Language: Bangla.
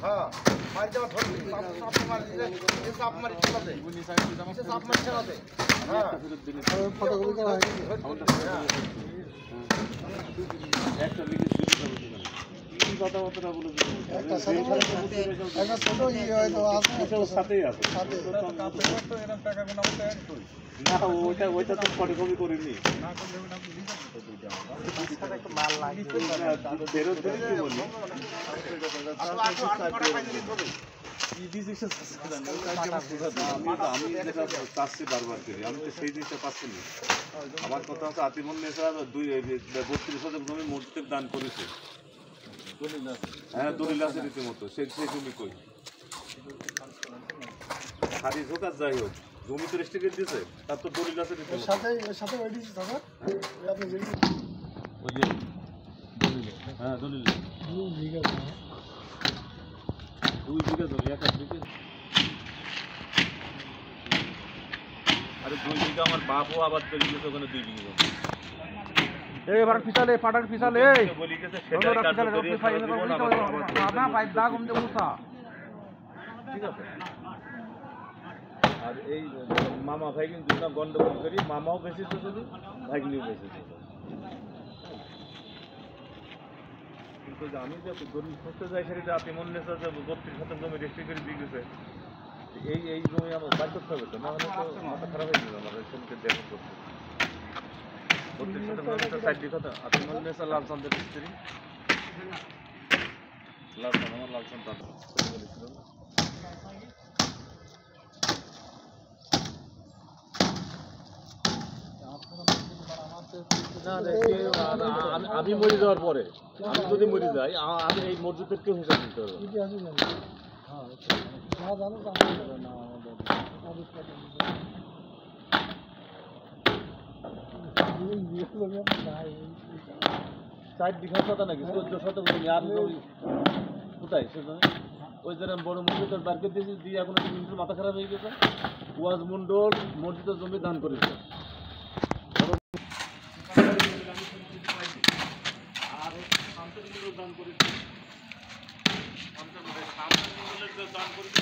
हाँ मार जब थोड़ी साफ मार ये साफ मार चलाते साफ मार चलाते हाँ फोटोकॉपी करा है एक तो वीडियो शुरू कर दो तीन बात बता बोलो एक छोटो ही है तो आगे साथे আছে সাথে তো পেপার তো এরকম টাকা গুনা মত অ্যাড করি না ওইটা তো ফটোকপি করিনি না করলে ওটা আপনি লিখা তো দুইটা সাথে একটা মাল লাগে বেরো দেরি বলি এই ডিসিশন আমি যেটা চাচ্ছি বারবার করি আমি তো সেই জিনিসটা পাচ্ছি না আমার কথা হচ্ছে আতিমুন নেসা 32,000 জমি মসজিদে দান করেছে হ্যাঁ দলিল আছে রীতিমতো সেই জমি কই খারিজ হোক আর যাই হোক জমি তো রেস্ট্রিক্টেড দিয়েছে তার তো দলিল আছে রীতিমতো সাথে ওই দিয়েছে দাদা আপনি যে ওই যে দলিল হ্যাঁ দলিল 2 বিঘা জমি এক বিঘা আরে 2 বিঘা আমার বাপও আবাদ করে দিয়েছে ওখানে 2 বিঘা জমি এবার পিছালে পাটার পিছালে বলি গেছে সেটা কার্যকরী না পাইপ দাগ কমতে উঠা ঠিক আছে আর এই মামা ভাই কিন্তু না গন্ডগোল করি মামাও বেশিছে যদি ভাগনিও বেশিছে কিন্তু আমি যে গরিব করতে যাই সেটা আতিমুন নেসা যে 32,000 জমি রেজিস্ট্রি করে দিয়ে গেছে এই জমি আমার বাদ করতে হবে তো না হলে তো মাথা খারাপ হয়ে যাবে আমার জমিতে দেখুন করতে 32,000 সাইড কথা আতিমুন নেসা লালচন্দের স্ত্রী লালচন্দ আমার লালচন্দ বলেছিল না আমি মরে যাওয়ার পরে আমি যদি মরে যাই আমি এই মসজিদের কেউ হিসাব দিতে হবে সাইড বিঘার কথা নাকি 14 জমি আর কোথায় সেজন্য ওই যে বড় মসজিদের বারকে দিয়ে এখন মিনিটের মাথা খারাপ হয়ে গেছে ওয়াজ মন্ডল মসজিদের জমি দান করেছে আর দান করেছে দান করেছে